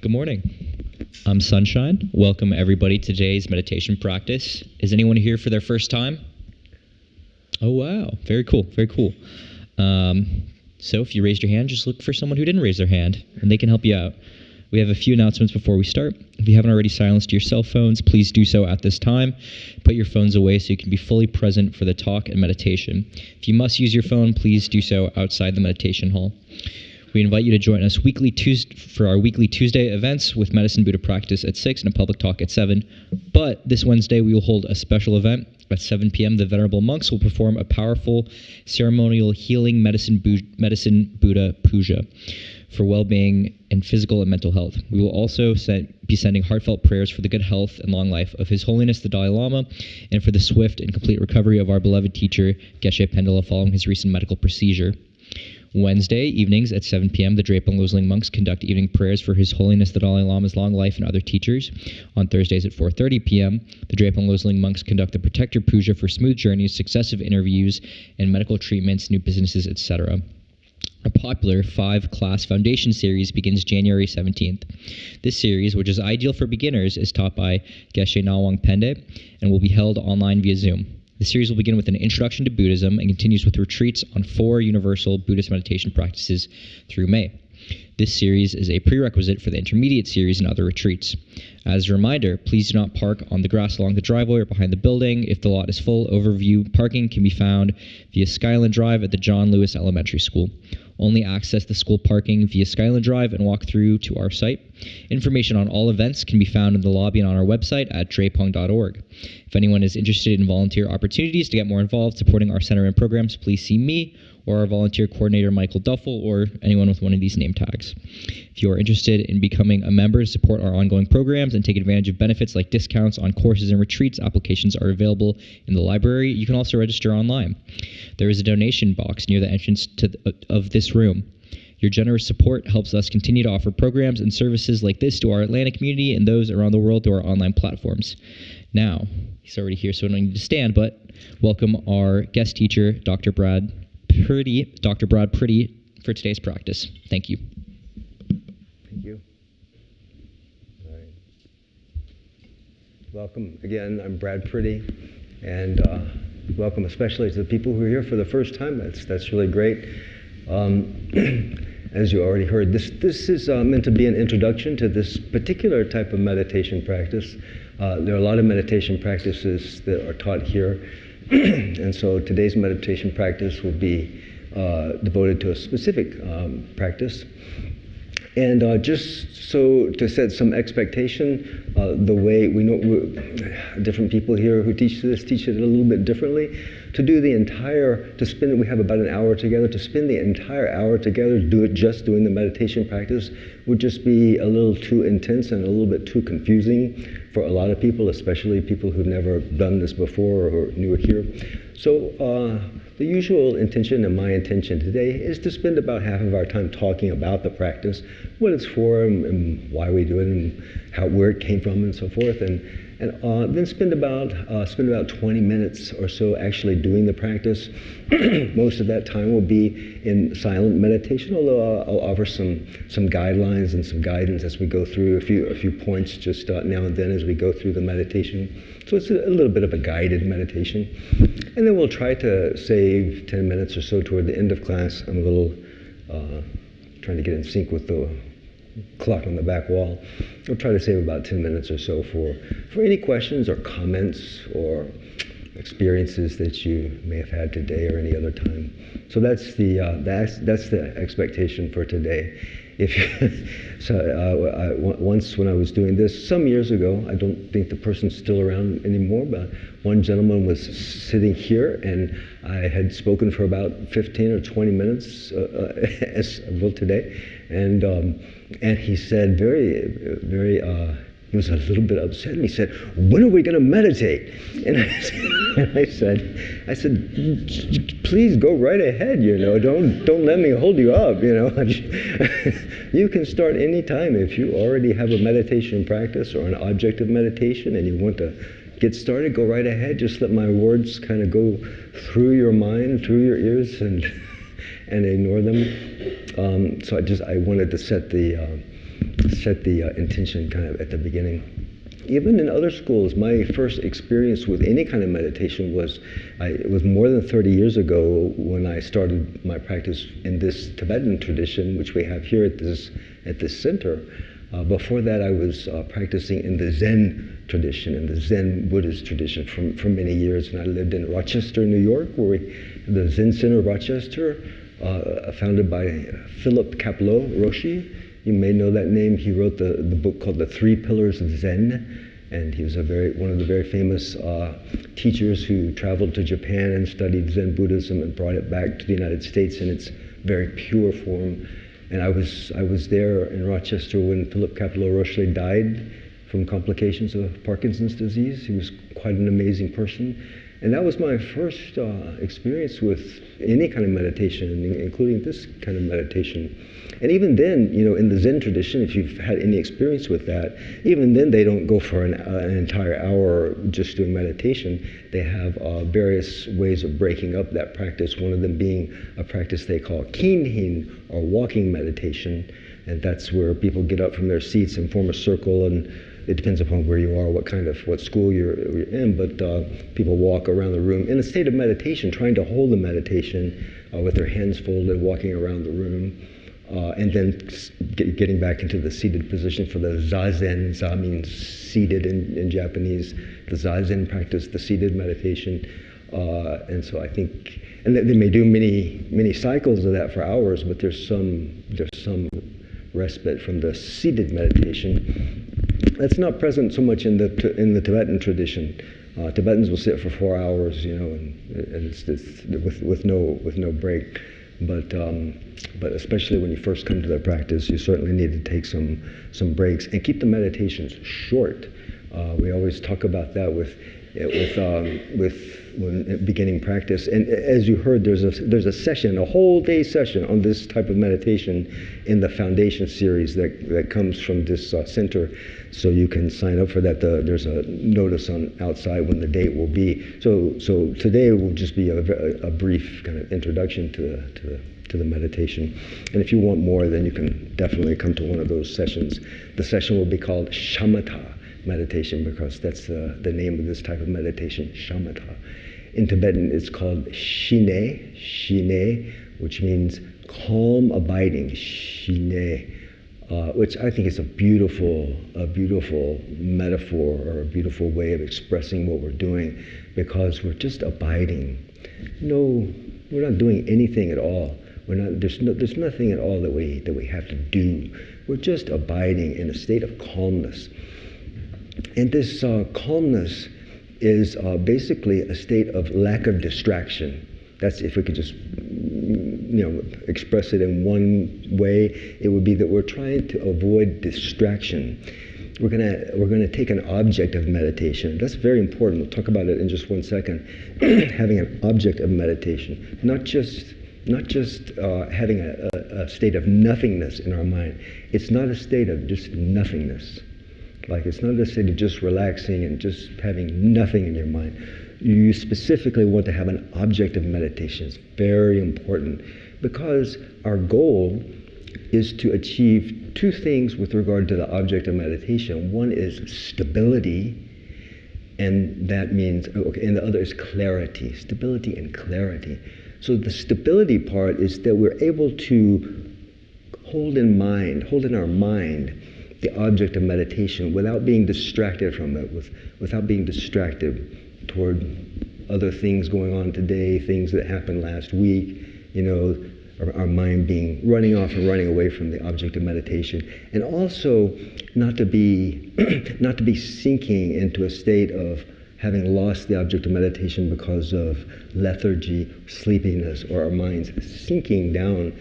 Good morning. I'm Sunshine. Welcome everybody to today's meditation practice. Is anyone here for their first time? Oh wow, very cool, very cool. So if you raised your hand, just look for someone who didn't raise their hand and they can help you out. We have a few announcements before we start. If you haven't already silenced your cell phones, please do so at this time. Put your phones away so you can be fully present for the talk and meditation. If you must use your phone, please do so outside the meditation hall. We invite you to join us for our weekly Tuesday events with Medicine Buddha practice at 6 and a public talk at 7. But this Wednesday, we will hold a special event. At 7 p.m., the Venerable Monks will perform a powerful ceremonial healing medicine Buddha puja for well-being and physical and mental health. We will also be sending heartfelt prayers for the good health and long life of His Holiness the Dalai Lama and for the swift and complete recovery of our beloved teacher, Geshe Pendela, following his recent medical procedure. Wednesday evenings at 7 p.m., the Drepung Loseling monks conduct evening prayers for His Holiness the Dalai Lama's long life and other teachers. On Thursdays at 4:30 p.m., the Drepung Loseling monks conduct the Protector Puja for smooth journeys, successive interviews, and medical treatments, new businesses, etc. A popular 5-class foundation series begins January 17th. This series, which is ideal for beginners, is taught by Geshe Nawang Pende and will be held online via Zoom. The series will begin with an introduction to Buddhism and continues with retreats on 4 universal Buddhist meditation practices through May. This series is a prerequisite for the intermediate series and other retreats. As a reminder, please do not park on the grass along the driveway or behind the building. If the lot is full, overview parking can be found via Skyland Drive at the John Lewis Elementary School. Only access the school parking via Skyland Drive and walk through to our site. Information on all events can be found in the lobby and on our website at drepung.org. If anyone is interested in volunteer opportunities to get more involved supporting our center and programs, please see me or our volunteer coordinator, Michael Duffel, or anyone with one of these name tags. If you are interested in becoming a member to support our ongoing programs and take advantage of benefits like discounts on courses and retreats, applications are available in the library. You can also register online. There is a donation box near the entrance of this room. Your generous support helps us continue to offer programs and services like this to our Atlanta community and those around the world through our online platforms. Now, he's already here, so I don't need to stand, but welcome our guest teacher, Dr. Brad Priddy, for today's practice. Thank you. Thank you. All right. Welcome again. I'm Brad Priddy, and welcome especially to the people who are here for the first time. That's really great. As you already heard, this is meant to be an introduction to this particular type of meditation practice. There are a lot of meditation practices that are taught here, and so today's meditation practice will be devoted to a specific practice. And just so to set some expectation, the way we know different people here who teach this teach it a little bit differently. We have about an hour together. To spend the entire hour together just doing the meditation practice would just be a little too intense and a little bit too confusing for a lot of people, especially people who've never done this before or new here. So the usual intention and my intention today is to spend about half of our time talking about the practice, what it's for and why we do it and where it came from and so forth, and then spend about 20 minutes or so actually doing the practice. Most of that time will be in silent meditation, although I'll offer some guidelines and some guidance as we go through a few points just now and then as we go through the meditation. So it's a little bit of a guided meditation. And then we'll try to save 10 minutes or so toward the end of class. I'm a little trying to get in sync with the clock on the back wall. We'll try to save about 10 minutes or so for any questions or comments or experiences that you may have had today or any other time. So that's the expectation for today. Once when I was doing this some years ago, I don't think the person's still around anymore, but one gentleman was sitting here and I had spoken for about 15 or 20 minutes as well today, and he said he was a little bit upset, and he said, "When are we going to meditate?" And I said, "Please go right ahead. Don't let me hold you up. You can start any time if you already have a meditation practice or an object of meditation, and you want to get started. Go right ahead. Just let my words kind of go through your mind, through your ears, and ignore them." So I wanted to set the set the intention kind of at the beginning. Even in other schools, my first experience with any kind of meditation was, it was more than 30 years ago when I started my practice in this Tibetan tradition, which we have here at this center. Before that, I was practicing in the Zen tradition, in the Zen Buddhist tradition for many years. And I lived in Rochester, New York, where the Zen Center Rochester, founded by Philip Kapleau Roshi. You may know that name. He wrote the book called The Three Pillars of Zen, and he was one of the very famous teachers who traveled to Japan and studied Zen Buddhism and brought it back to the United States in its very pure form. And I was there in Rochester when Philip Kapleau Roshi died from complications of Parkinson's disease. He was quite an amazing person. And that was my first experience with any kind of meditation, including this kind of meditation. And even then, you know, in the Zen tradition, if you've had any experience with that, even then they don't go for an entire hour just doing meditation. They have various ways of breaking up that practice, one of them being a practice they call kinhin, or walking meditation. And that's where people get up from their seats and form a circle, and it depends upon where you are, what school you're in, but people walk around the room in a state of meditation, trying to hold the meditation with their hands folded, walking around the room, and then getting back into the seated position for the zazen. Za means seated in Japanese. The zazen practice, the seated meditation. And so I think, and they may do many cycles of that for hours, but there's some respite from the seated meditation. That's not present so much in the Tibetan tradition. Tibetans will sit for 4 hours, you know, and it's with no break. But especially when you first come to their practice, you certainly need to take some breaks and keep the meditations short. We always talk about that with when beginning practice. And as you heard, there's a session, a whole day session on this type of meditation in the foundation series that comes from this center. So you can sign up for that. There's a notice on outside when the date will be. So today will just be a brief kind of introduction to the meditation. And if you want more, then you can definitely come to one of those sessions. The session will be called Shamatha meditation, because that's the name of this type of meditation, Shamatha. In Tibetan, it's called shine, which means calm abiding, shine, which I think is a beautiful metaphor, or a beautiful way of expressing what we're doing, because we're just abiding. No, we're not doing anything at all. There's nothing at all that we have to do. We're just abiding in a state of calmness. And this calmness is basically a state of lack of distraction. That's, if we could just express it in one way, it would be that we're trying to avoid distraction. We're gonna take an object of meditation. That's very important. We'll talk about it in just one second. Having an object of meditation, not just having a state of nothingness in our mind. It's not a state of just nothingness. Like, it's not a state of just relaxing and just having nothing in your mind. You specifically want to have an object of meditation. It's very important, because our goal is to achieve two things with regard to the object of meditation. One is stability, and that means, and the other is clarity. Stability and clarity. So the stability part is that we're able to hold in our mind, the object of meditation without being distracted from it, without being distracted toward other things going on today, things that happened last week, our mind being running off and running away from the object of meditation. And also not to be sinking into a state of having lost the object of meditation because of lethargy, sleepiness, or our minds sinking down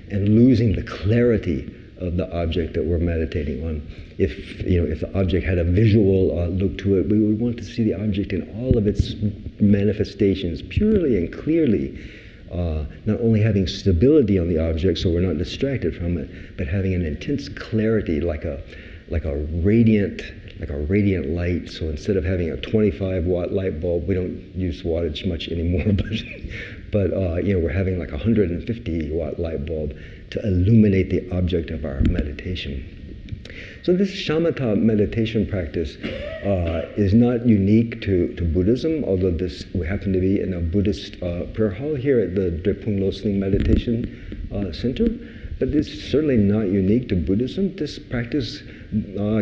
and losing the clarity of the object that we're meditating on. If the object had a visual look to it, we would want to see the object in all of its manifestations purely and clearly, not only having stability on the object so we're not distracted from it, but having an intense clarity, like a radiant light. So instead of having a 25-watt light bulb, we don't use wattage much anymore, but we're having like a 150-watt light bulb to illuminate the object of our meditation. So this shamatha meditation practice is not unique to Buddhism, although we happen to be in a Buddhist prayer hall here at the Drepung Loseling Meditation Center. But it's certainly not unique to Buddhism. This practice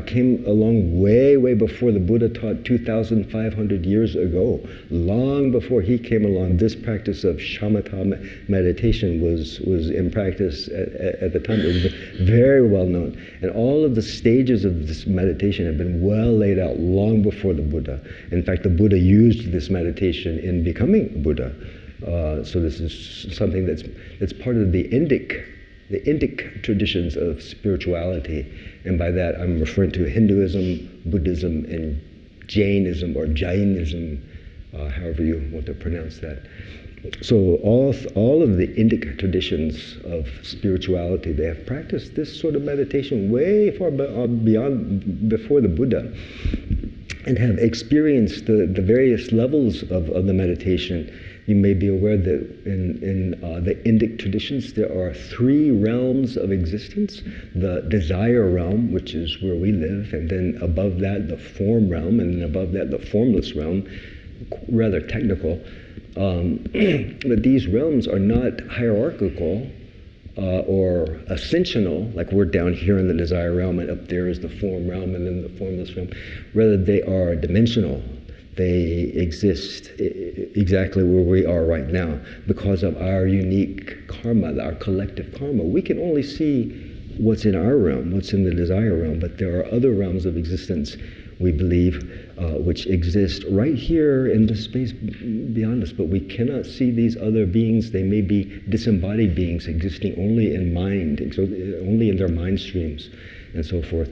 came along way, way before the Buddha taught 2,500 years ago. Long before he came along, this practice of shamatha meditation was in practice at the time. It was very well known. And all of the stages of this meditation have been well laid out long before the Buddha. In fact, the Buddha used this meditation in becoming Buddha. So this is something that's part of the Indic traditions of spirituality, and by that I'm referring to Hinduism, Buddhism, and Jainism, or Jainism, however you want to pronounce that. So all of the Indic traditions of spirituality, they have practiced this sort of meditation way far beyond, before the Buddha, and have experienced the various levels of the meditation. You may be aware that in the Indic traditions, there are 3 realms of existence. The desire realm, which is where we live, and then above that, the form realm, and then above that, the formless realm, rather technical. But these realms are not hierarchical or ascensional, like we're down here in the desire realm, and up there is the form realm, and then the formless realm. Rather, they are dimensional. They exist exactly where we are right now because of our unique karma, our collective karma. We can only see what's in our realm, what's in the desire realm, but there are other realms of existence, we believe, which exist right here in the space beyond us, but we cannot see these other beings. They may be disembodied beings existing only in mind, only in their mind streams, and so forth.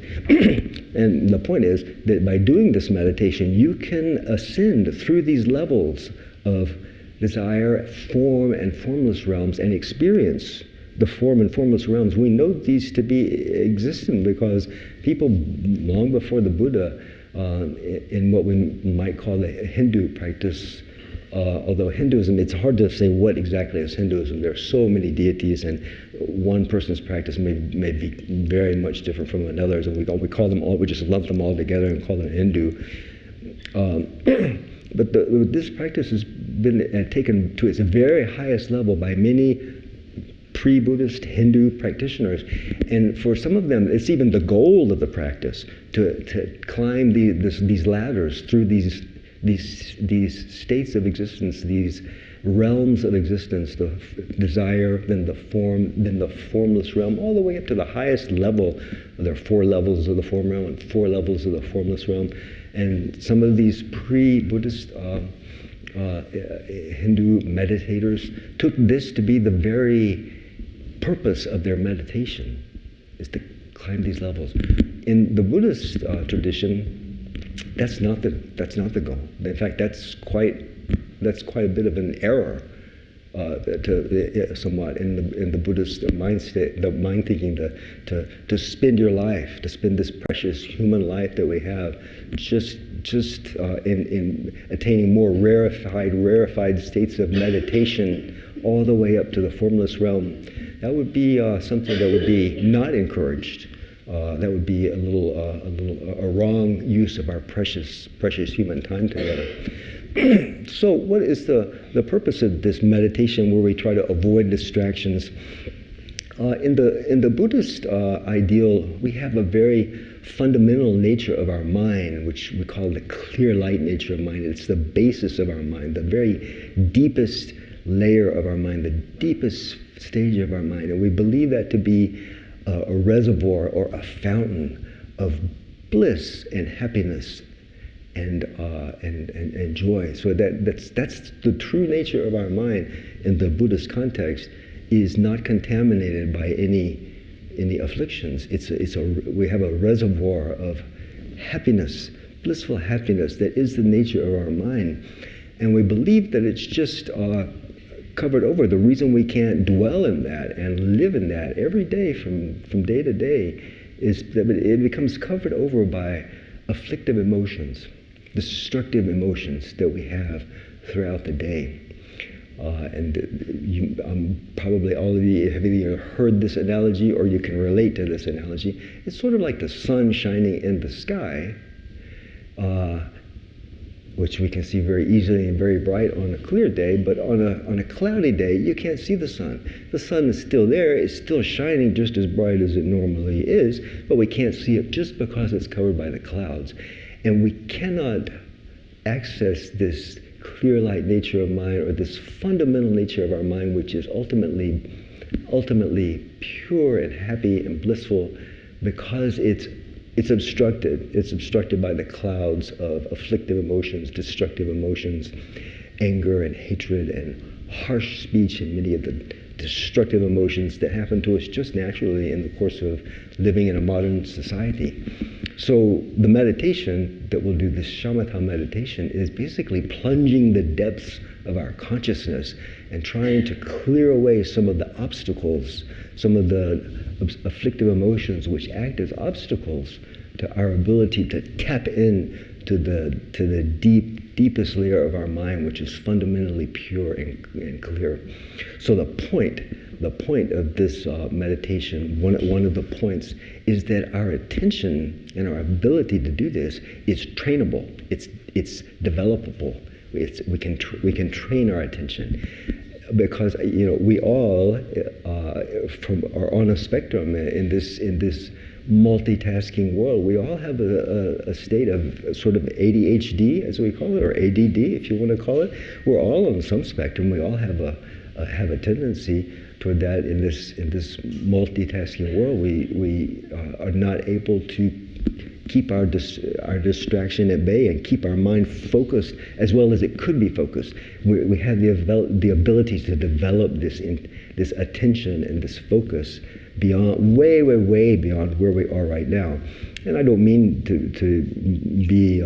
And the point is that by doing this meditation, you can ascend through these levels of desire, form, and formless realms and experience the form and formless realms. We know these to be existent because people long before the Buddha, in what we might call the Hindu practice, although Hinduism, it's hard to say what exactly is Hinduism. There are so many deities, and one person's practice may be very much different from another's, and we call them all, we just lump them all together and call them Hindu. But this practice has been taken to its very highest level by many pre-Buddhist Hindu practitioners. And for some of them, it's even the goal of the practice to climb these ladders through these states of existence, these realms of existence, the desire, then the form, then the formless realm, all the way up to the highest level. There are 4 levels of the form realm and 4 levels of the formless realm. And some of these pre-Buddhist Hindu meditators took this to be the very purpose of their meditation, is to climb these levels. In the Buddhist tradition, that's not the goal. In fact, that's quite a bit of an error, somewhat in the Buddhist mind state, the mind thinking, to spend your life, to spend this precious human life that we have, just in attaining more rarefied states of meditation, all the way up to the formless realm. That would be something that would be not encouraged. That would be a wrong use of our precious human time together. So what is the purpose of this meditation where we try to avoid distractions? In the Buddhist ideal, we have a very fundamental nature of our mind, which we call the clear light nature of mind. It's the basis of our mind, the very deepest layer of our mind, the deepest stage of our mind. And we believe that to be a reservoir or a fountain of bliss and happiness and joy. So that's the true nature of our mind in the Buddhist context, is not contaminated by any afflictions. We have a reservoir of happiness, blissful happiness that is the nature of our mind. And we believe that it's just covered over. The reason we can't dwell in that and live in that every day from day to day is that it becomes covered over by afflictive emotions, destructive emotions that we have throughout the day. And probably all of you have either heard this analogy or you can relate to this analogy. It's sort of like the sun shining in the sky, which we can see very easily and very bright on a clear day, but on a cloudy day, you can't see the sun. The sun is still there, it's still shining just as bright as it normally is, but we can't see it just because it's covered by the clouds. And we cannot access this clear light nature of mind, or this fundamental nature of our mind, which is ultimately pure and happy and blissful, because it's obstructed. It's obstructed by the clouds of afflictive emotions, destructive emotions, anger and hatred and harsh speech, and many of the destructive emotions that happen to us just naturally in the course of living in a modern society. So the meditation that we'll do, this Shamatha meditation, is basically plunging the depths of our consciousness and trying to clear away some of the obstacles, some of the afflictive emotions which act as obstacles to our ability to tap in to the deepest layer of our mind, which is fundamentally pure and clear. So the point of this meditation, one of the points, is that our attention and our ability to do this is trainable. It's developable. We can train our attention, because we all are on a spectrum in this multitasking world. We all have a state of sort of ADHD, as we call it, or ADD, if you want to call it. We're all on some spectrum. We all have a tendency toward that. In this multitasking world, we are not able to keep our distraction at bay and keep our mind focused as well as it could be focused. We have the ability to develop this attention and this focus beyond, way beyond where we are right now. And I don't mean to be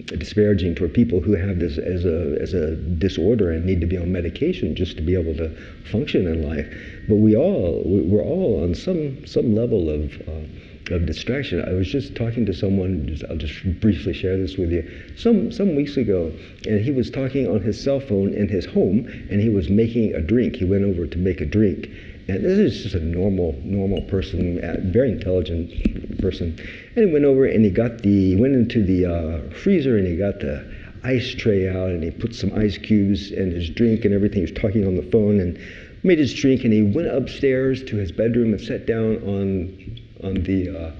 disparaging toward people who have this as a disorder and need to be on medication just to be able to function in life. But we're all on some level of distraction. I was just talking to someone, I'll just briefly share this with you, some weeks ago, and he was talking on his cell phone in his home, and he was making a drink. He went over to make a drink. And this is just a normal person, very intelligent person. And he went over and he went into the freezer and he got the ice tray out and he put some ice cubes in his drink and everything. He was talking on the phone and made his drink, and he went upstairs to his bedroom and sat down on the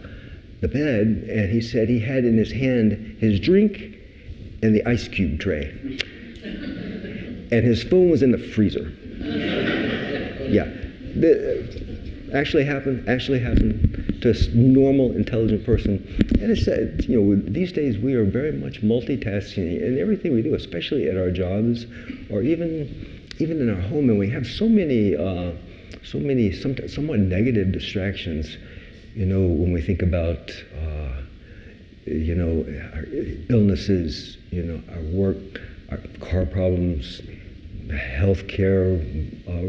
bed, and he said he had in his hand his drink and the ice cube tray. And his phone was in the freezer. Yeah. Actually happened to a normal, intelligent person. And it said, these days we are very much multitasking in everything we do, especially at our jobs, or even in our home. And we have so many somewhat negative distractions. When we think about, our illnesses, our work, our car problems, healthcare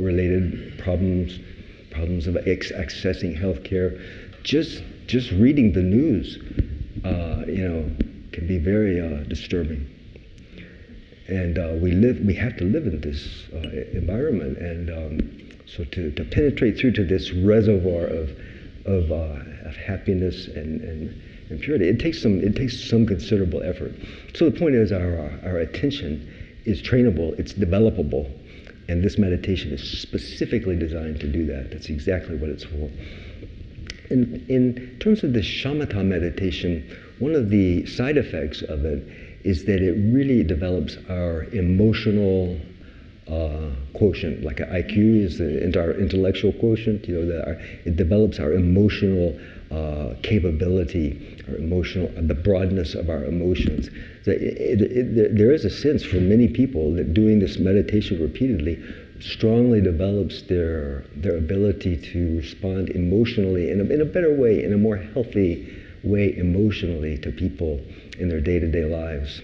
related problems of accessing healthcare, just reading the news, can be very disturbing. And we have to live in this environment, and so to penetrate through to this reservoir of happiness and purity, it takes some considerable effort. So the point is, our attention is trainable, it's developable, and this meditation is specifically designed to do that. That's exactly what it's for. In terms of the Shamatha meditation, one of the side effects of it is that it really develops our emotional quotient, like an IQ is our intellectual quotient. It develops our emotional capability, the broadness of our emotions. So there is a sense for many people that doing this meditation repeatedly strongly develops their ability to respond emotionally in a better way, in a more healthy way emotionally to people in their day-to-day lives.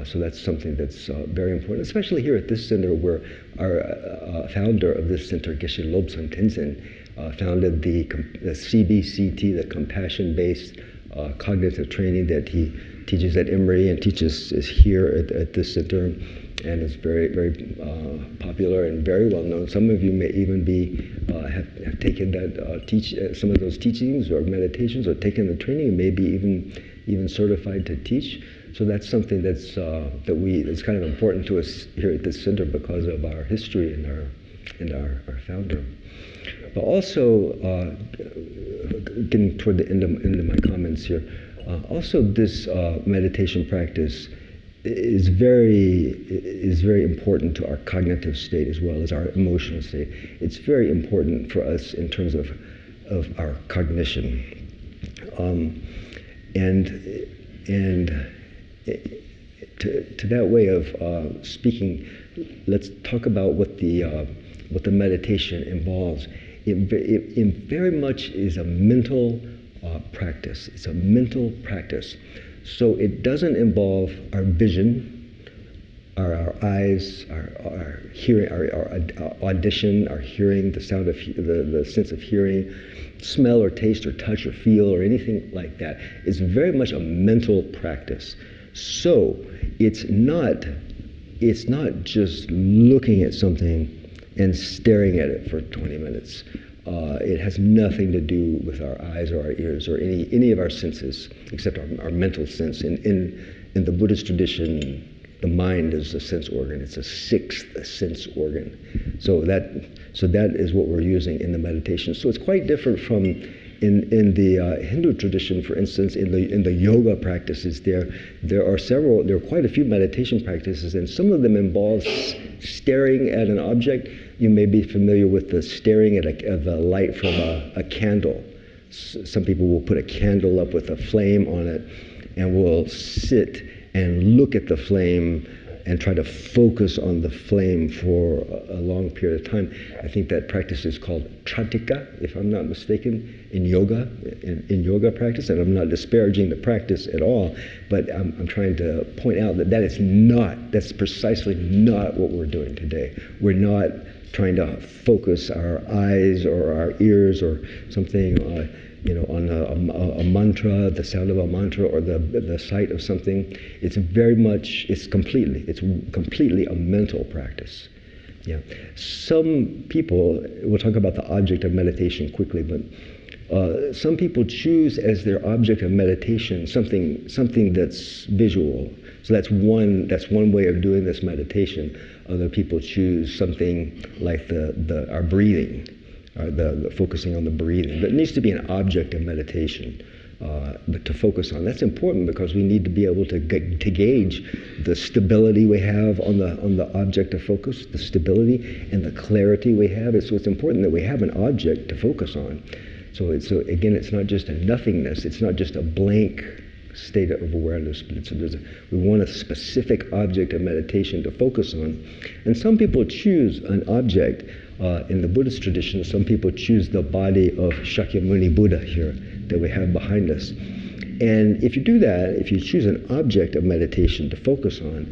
So that's something that's very important, especially here at this center, where our founder of this center, Geshe Lobsang Tenzin, founded the CBCT, the Compassion-Based cognitive training that he teaches at Emory and teaches is here at this center, and is very, very popular and very well known. Some of you may even be have taken that some of those teachings or meditations, or taken the training, and maybe even certified to teach. So that's something that's kind of important to us here at this center because of our history and our founder. But also, getting toward the end of my comments here, also this meditation practice is very important to our cognitive state as well as our emotional state. It's very important for us in terms of our cognition, and to that way of speaking, let's talk about what the meditation involves. It very much is a mental practice. It's a mental practice. So it doesn't involve our vision, our eyes, our hearing, our audition, our hearing, the sound of the sense of hearing, smell or taste or touch or feel or anything like that. It's very much a mental practice. So it's not just looking at something and staring at it for 20 minutes. It has nothing to do with our eyes or our ears or any of our senses, except our mental sense. In the Buddhist tradition, the mind is a sense organ. It's a sixth sense organ. So that is what we're using in the meditation. So it's quite different from in the Hindu tradition, for instance, in the yoga practices. There are quite a few meditation practices, and some of them involve staring at an object. You may be familiar with the staring at the light from a candle. Some people will put a candle up with a flame on it and will sit and look at the flame and try to focus on the flame for a long period of time. I think that practice is called tratika, if I'm not mistaken, in yoga practice. And I'm not disparaging the practice at all, but I'm trying to point out that's precisely not what we're doing today. We're not trying to focus our eyes or our ears or something on a mantra, the sound of a mantra, or the sight of something. It's completely a mental practice. Yeah. Some people, we'll talk about the object of meditation quickly, but some people choose as their object of meditation something that's visual. So that's one way of doing this meditation. Other people choose something like our breathing. The focusing on the breathing. But it needs to be an object of meditation but to focus on. That's important because we need to be able to gauge the stability we have on the object of focus, the stability and the clarity we have. So it's important that we have an object to focus on. So again, it's not just a nothingness. It's not just a blank state of awareness, but we want a specific object of meditation to focus on. And some people choose an object. In the Buddhist tradition, some people choose the body of Shakyamuni Buddha here that we have behind us. And if you do that, if you choose an object of meditation to focus on,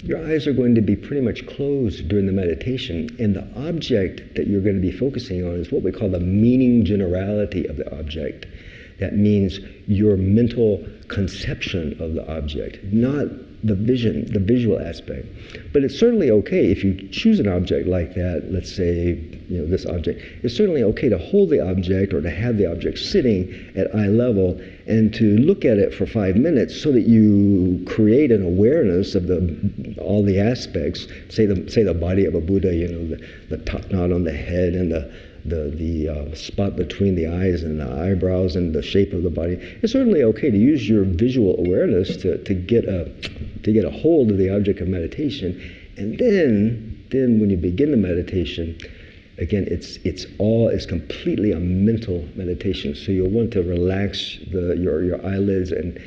your eyes are going to be pretty much closed during the meditation, and the object that you're going to be focusing on is what we call the meaning generality of the object. That means your mental conception of the object, not the vision, the visual aspect. But it's certainly okay if you choose an object like that, let's say, this object, it's certainly okay to hold the object or to have the object sitting at eye level and to look at it for 5 minutes so that you create an awareness of all the aspects, say the body of a Buddha, the top knot on the head and the spot between the eyes and the eyebrows and the shape of the body. It's certainly okay to use your visual awareness to get a hold of the object of meditation, and then when you begin the meditation, again, it's completely a mental meditation. So you'll want to relax your eyelids, and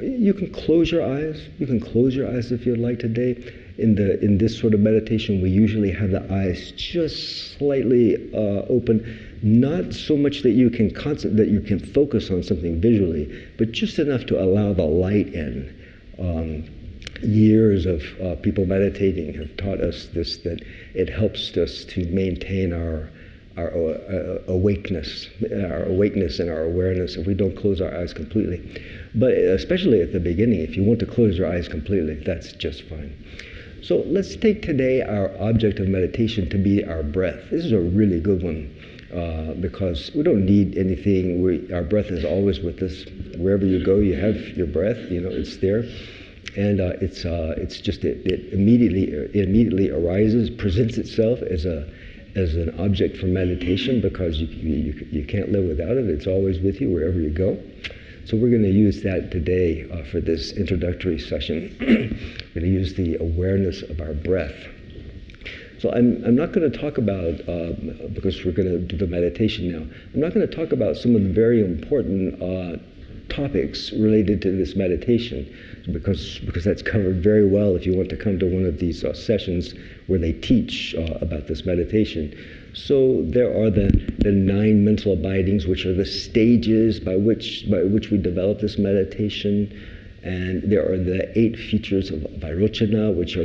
you can close your eyes. You can close your eyes if you'd like today. In this sort of meditation, we usually have the eyes just slightly open, not so much that you can focus on something visually, but just enough to allow the light in. Years of people meditating have taught us this, that it helps us to maintain our awakeness, and our awareness if we don't close our eyes completely. But especially at the beginning, if you want to close your eyes completely, that's just fine. So let's take today our object of meditation to be our breath. This is a really good one because we don't need anything. Our breath is always with us. Wherever you go, you have your breath. It's there. And it's just it immediately arises, presents itself as an object for meditation because you can't live without it. It's always with you wherever you go. So we're going to use that today for this introductory session. We're going to use the awareness of our breath. So I'm not going to talk about, because we're going to do the meditation now, I'm not going to talk about some of the very important topics related to this meditation, because that's covered very well if you want to come to one of these sessions where they teach about this meditation. So there are the 9 mental abidings, which are the stages by which we develop this meditation, and there are the 8 features of Vairochana, which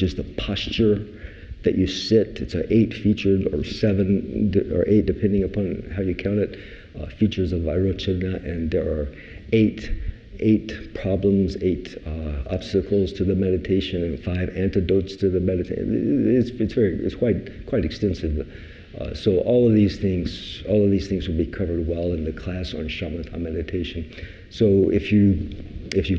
is the posture that you sit. It's a 8 featured, or 7 or 8, depending upon how you count it, features of Vairochana, and there are 8 problems, 8 obstacles to the meditation, and 5 antidotes to the meditation. It's quite extensive. So all of these things will be covered well in the class on Shamatha meditation. So if you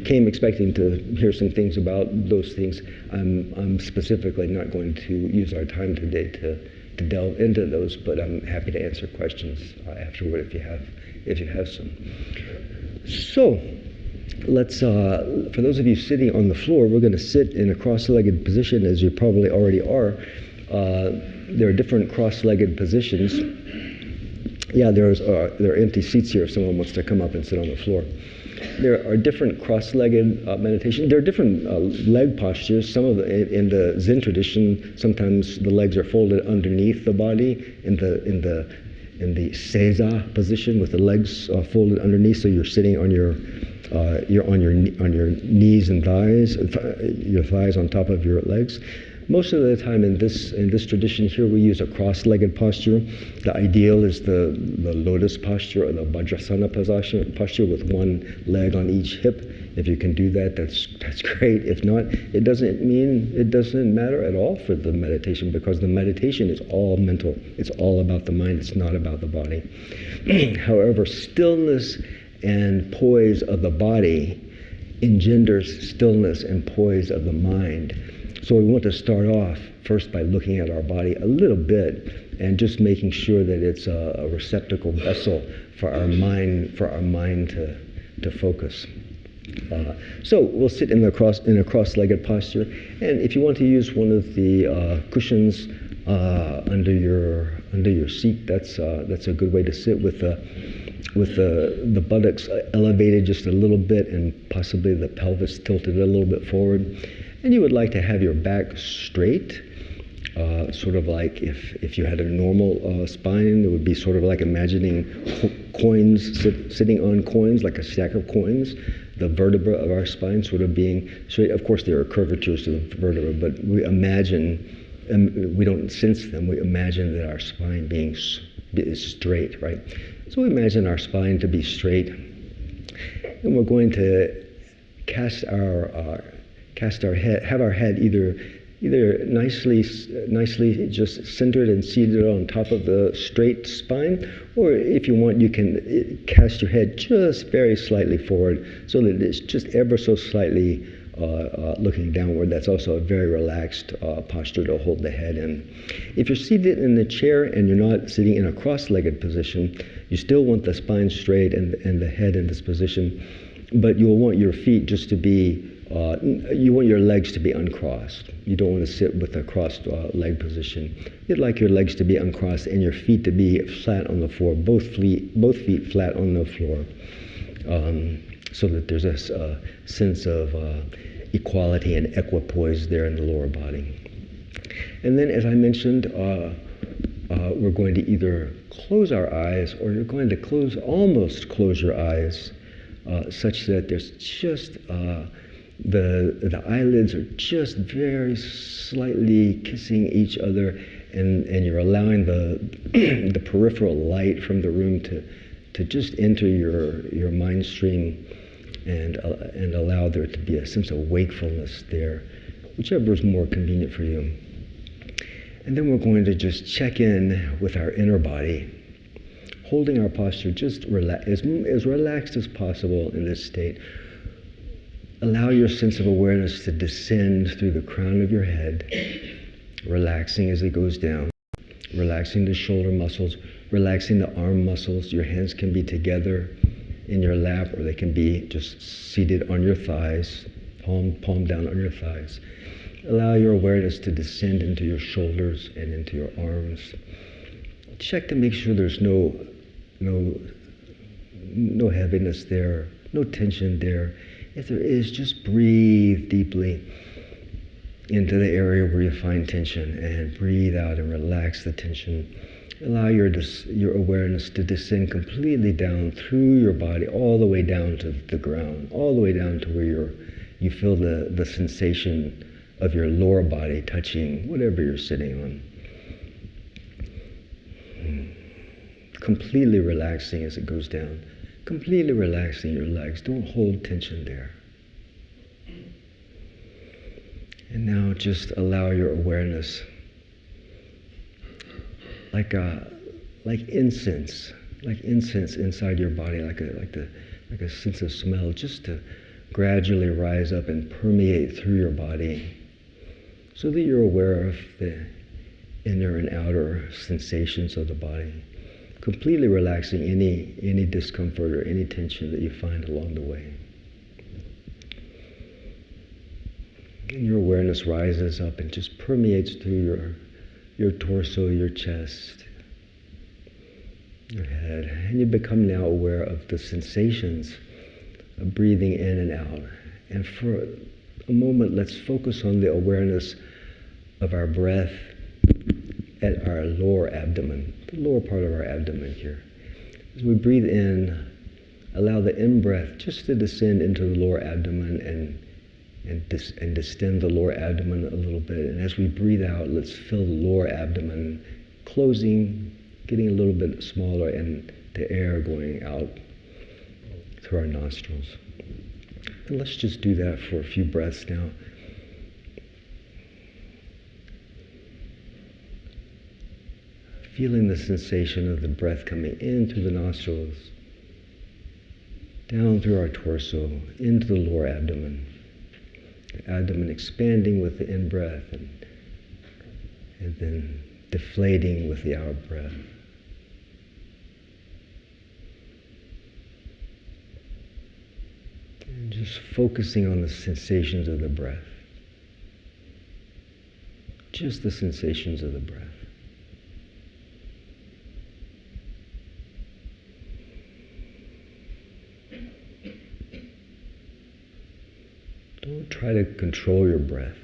came expecting to hear some things about those things, I'm specifically not going to use our time today to delve into those, but I'm happy to answer questions afterward if you have some. So let's, for those of you sitting on the floor, we're going to sit in a cross-legged position, as you probably already are. There are different cross-legged positions. Yeah, there are empty seats here if someone wants to come up and sit on the floor. There are different cross-legged meditation. There are different leg postures. Some of in the Zen tradition, sometimes the legs are folded underneath the body in the seiza position with the legs folded underneath, so you're sitting on your knees and thighs, your thighs on top of your legs. Most of the time in this tradition here, we use a cross-legged posture. The ideal is the lotus posture or the vajrasana posture with one leg on each hip. If you can do that, that's great. If not, it doesn't matter at all for the meditation, because the meditation is all mental. It's all about the mind. It's not about the body. However, stillness and poise of the body engenders stillness and poise of the mind. So we want to start off first by looking at our body a little bit and just making sure that it's a receptacle vessel for our mind to focus. So we'll sit in a cross-legged posture, and if you want to use one of the cushions under your seat, that's a good way to sit with the buttocks elevated just a little bit and possibly the pelvis tilted a little bit forward. And you would like to have your back straight, sort of like if you had a normal spine, it would be sort of like imagining coins, sitting on coins, like a stack of coins, the vertebra of our spine sort of being straight. Of course, there are curvatures to the vertebra, but we imagine, we don't sense them, we imagine that our spine is straight, right? So we imagine our spine to be straight, and we're going to cast our head, have our head either nicely just centered and seated on top of the straight spine, or if you want, you can cast your head just very slightly forward so that it's just ever so slightly looking downward. That's also a very relaxed posture to hold the head in. If you're seated in the chair and you're not sitting in a cross-legged position, you still want the spine straight and the head in this position, but you'll want your feet just to be you want your legs to be uncrossed. You don't want to sit with a crossed leg position. You'd like your legs to be uncrossed and your feet to be flat on the floor, both feet flat on the floor, so that there's a sense of equality and equipoise there in the lower body. And then, as I mentioned, we're going to either close our eyes, or you're going to almost close your eyes, such that there's just the eyelids are just very slightly kissing each other, and you're allowing the the peripheral light from the room to just enter your mind stream and allow there to be a sense of wakefulness there, whichever is more convenient for you. And then we're going to just check in with our inner body, holding our posture just as relaxed as possible in this state. Allow your sense of awareness to descend through the crown of your head, relaxing as it goes down, relaxing the shoulder muscles, relaxing the arm muscles. Your hands can be together in your lap, or they can be just seated on your thighs, palm down on your thighs. Allow your awareness to descend into your shoulders and into your arms. Check to make sure there's no heaviness there, no tension there. If there is, just breathe deeply into the area where you find tension and breathe out and relax the tension. Allow your awareness to descend completely down through your body, all the way down to the ground, all the way down to where you feel the sensation of your lower body touching whatever you're sitting on. Completely relaxing as it goes down. Completely relaxing your legs. Don't hold tension there. And now just allow your awareness, like incense inside your body, like a sense of smell, just to gradually rise up and permeate through your body, so that you're aware of the inner and outer sensations of the body, completely relaxing any discomfort or any tension that you find along the way. And your awareness rises up and just permeates through your torso, your chest, your head, and you become now aware of the sensations of breathing in and out. And for a moment, let's focus on the awareness of our breath at our lower abdomen, the lower part of our abdomen here. As we breathe in, allow the in-breath just to descend into the lower abdomen and distend the lower abdomen a little bit. And as we breathe out, let's fill the lower abdomen, closing, getting a little bit smaller, and the air going out through our nostrils. And let's just do that for a few breaths now. Feeling the sensation of the breath coming in through the nostrils, down through our torso, into the lower abdomen. The abdomen expanding with the in-breath and then deflating with the out-breath. And just focusing on the sensations of the breath. Just the sensations of the breath. Don't try to control your breath.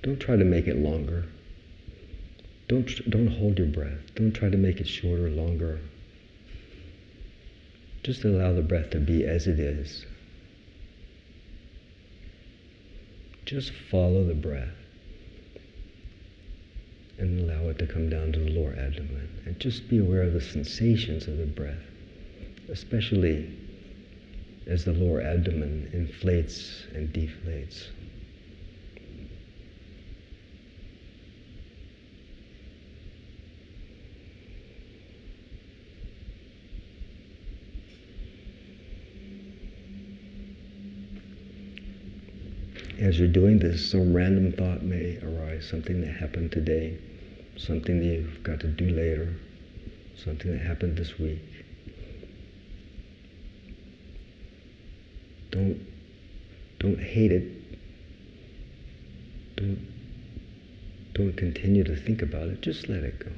Don't try to make it longer. Don't hold your breath. Don't try to make it shorter or longer. Just allow the breath to be as it is. Just follow the breath and allow it to come down to the lower abdomen. And just be aware of the sensations of the breath, especially as the lower abdomen inflates and deflates. As you're doing this, some random thought may arise, something that happened today, something that you've got to do later, something that happened this week. Don't hate it. Don't continue to think about it. Just let it go.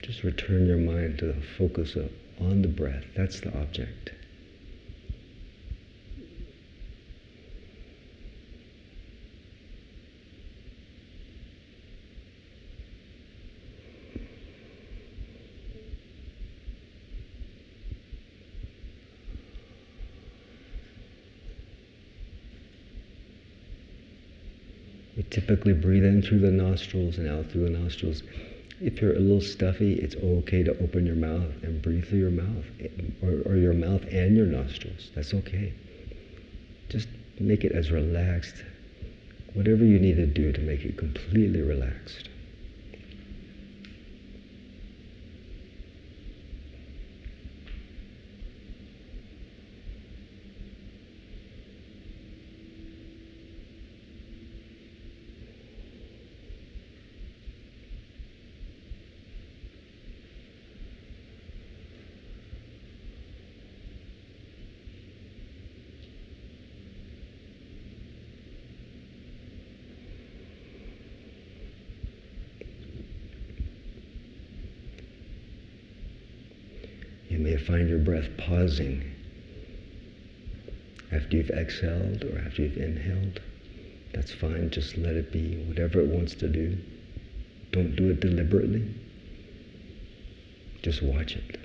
Just return your mind to the focus on the breath. That's the object. We typically breathe in through the nostrils and out through the nostrils. If you're a little stuffy, it's okay to open your mouth and breathe through your mouth, or your mouth and your nostrils. That's okay. Just make it as relaxed, whatever you need to do to make it completely relaxed. You may find your breath pausing after you've exhaled or after you've inhaled. That's fine, just let it be whatever it wants to do. Don't do it deliberately. Just watch it.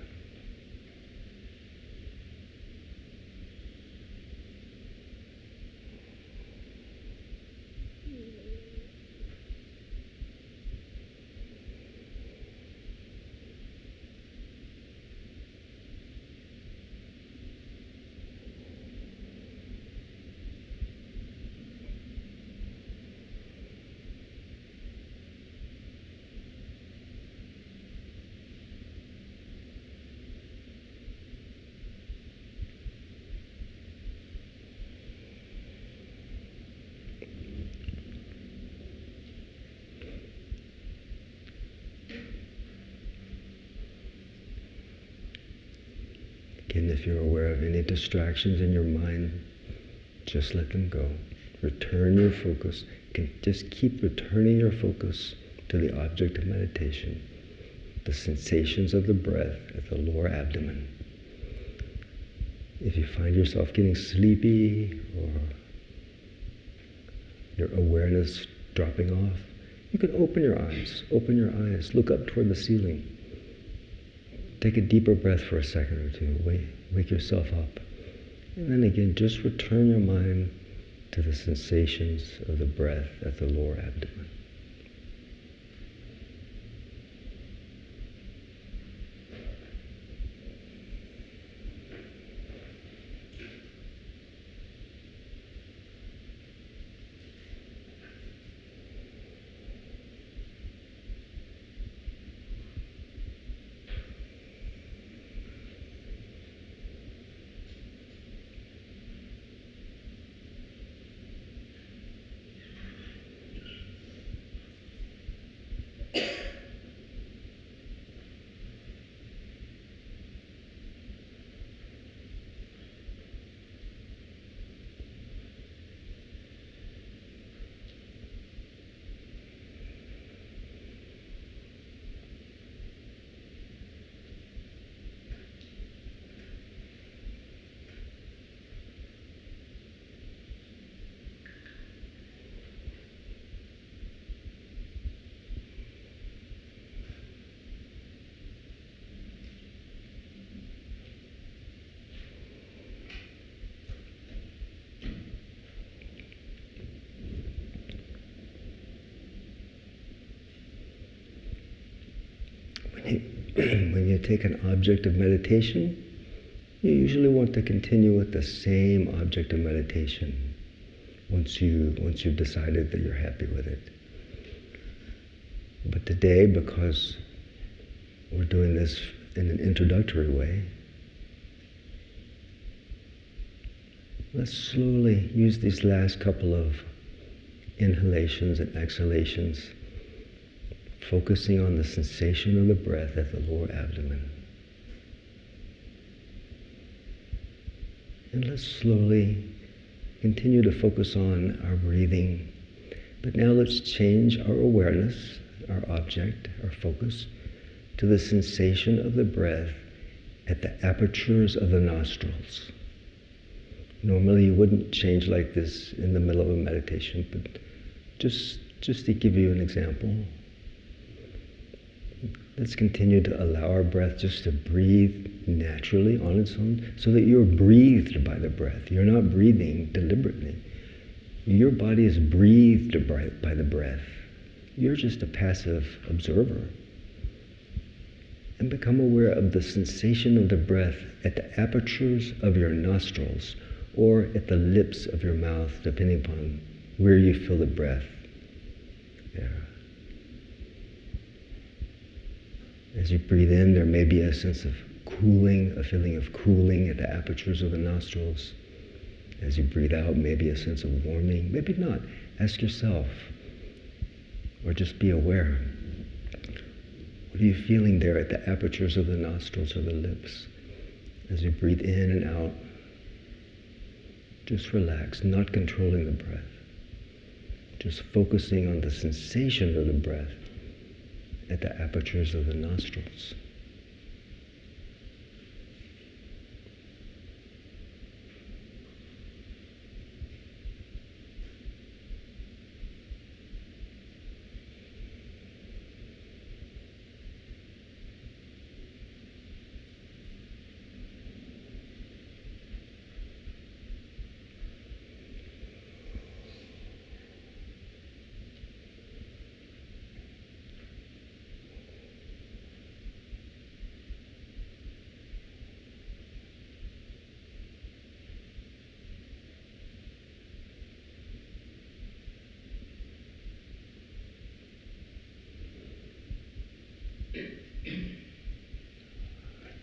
Again, if you're aware of any distractions in your mind, just let them go. Return your focus. Just keep returning your focus to the object of meditation, the sensations of the breath at the lower abdomen. If you find yourself getting sleepy or your awareness dropping off, you can open your eyes. Open your eyes. Look up toward the ceiling. Take a deeper breath for a second or two. Wake yourself up. And then again, just return your mind to the sensations of the breath at the lower abdomen. When you take an object of meditation, you usually want to continue with the same object of meditation once you've decided that you're happy with it. But today, because we're doing this in an introductory way, let's slowly use these last couple of inhalations and exhalations, focusing on the sensation of the breath at the lower abdomen. And let's slowly continue to focus on our breathing. But now let's change our awareness, our object, our focus, to the sensation of the breath at the apertures of the nostrils. Normally you wouldn't change like this in the middle of a meditation, but just to give you an example, let's continue to allow our breath just to breathe naturally on its own, so that you're breathed by the breath. You're not breathing deliberately. Your body is breathed by the breath. You're just a passive observer. And become aware of the sensation of the breath at the apertures of your nostrils or at the lips of your mouth, depending upon where you feel the breath. There. As you breathe in, there may be a sense of cooling, a feeling of cooling at the apertures of the nostrils. As you breathe out, maybe a sense of warming, maybe not. Ask yourself, or just be aware. What are you feeling there at the apertures of the nostrils or the lips? As you breathe in and out, just relax, not controlling the breath. Just focusing on the sensation of the breath at the apertures of the nostrils.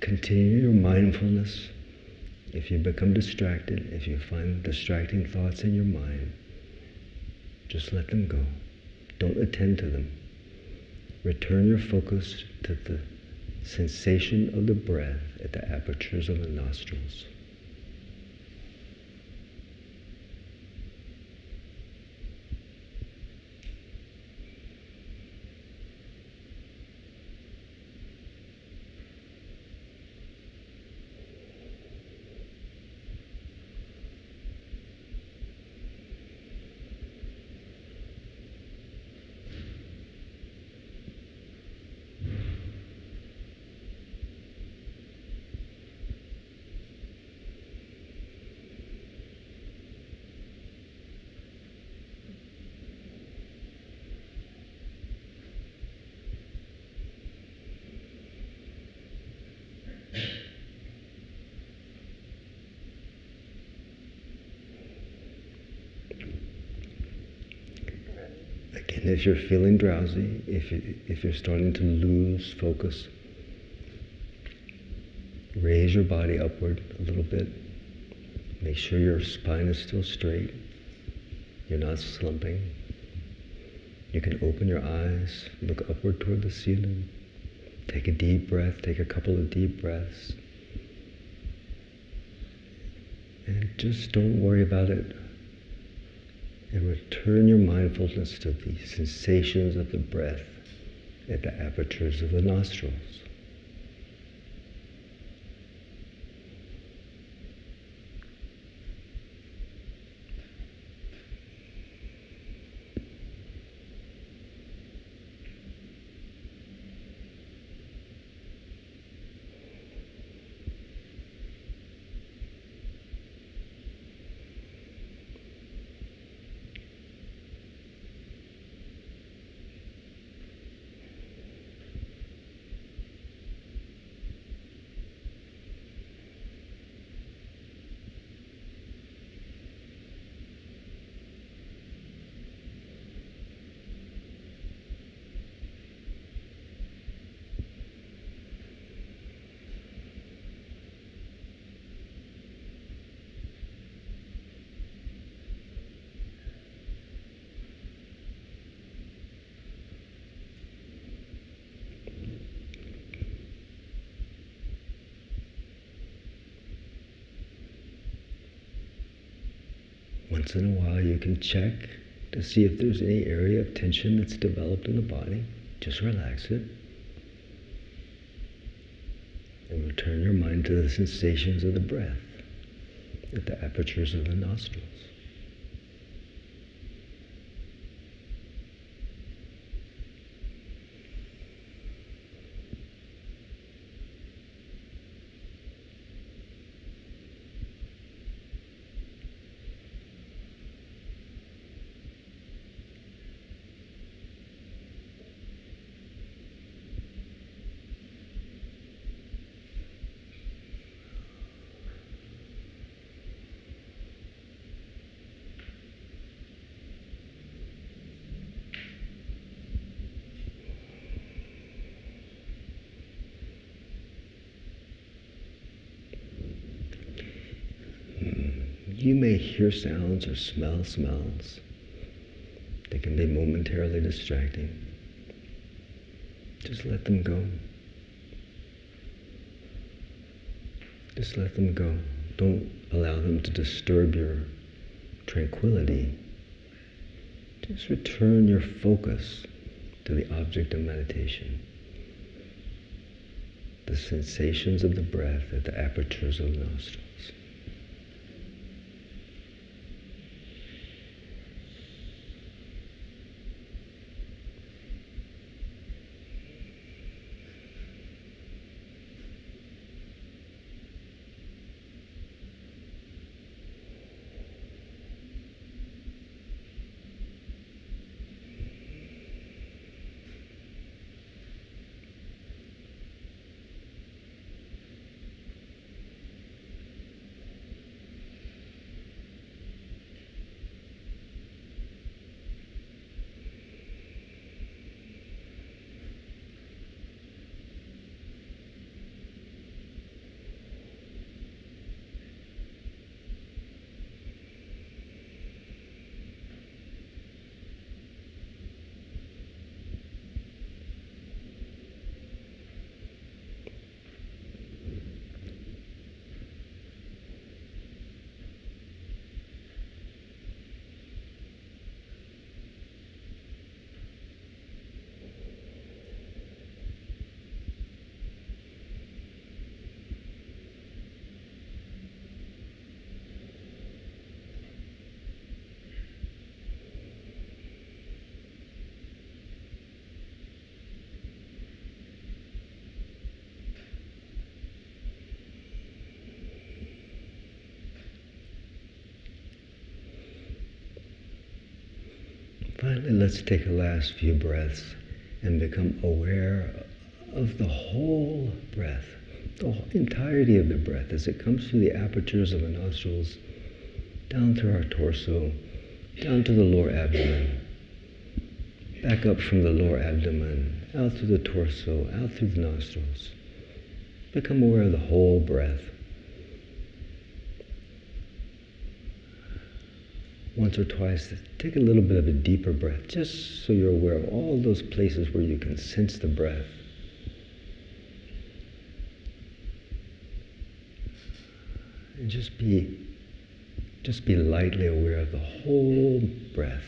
Continue your mindfulness. If you become distracted, if you find distracting thoughts in your mind, just let them go. Don't attend to them. Return your focus to the sensation of the breath at the apertures of the nostrils. Again, if you're feeling drowsy, if you're starting to lose focus, raise your body upward a little bit. Make sure your spine is still straight. You're not slumping. You can open your eyes, look upward toward the ceiling. Take a deep breath, take a couple of deep breaths. And just don't worry about it. And return your mindfulness to the sensations of the breath at the apertures of the nostrils. Once in a while you can check to see if there's any area of tension that's developed in the body. Just relax it. And return your mind to the sensations of the breath at the apertures of the nostrils. You may hear sounds or smell smells. They can be momentarily distracting. Just let them go. Just let them go. Don't allow them to disturb your tranquility. Just return your focus to the object of meditation. The sensations of the breath at the apertures of the nostrils. Finally, let's take a last few breaths and become aware of the whole breath, the entirety of the breath as it comes through the apertures of the nostrils, down through our torso, down to the lower abdomen, back up from the lower abdomen, out through the torso, out through the nostrils. Become aware of the whole breath. Once or twice, take a little bit of a deeper breath, just so you're aware of all those places where you can sense the breath. And just be lightly aware of the whole breath.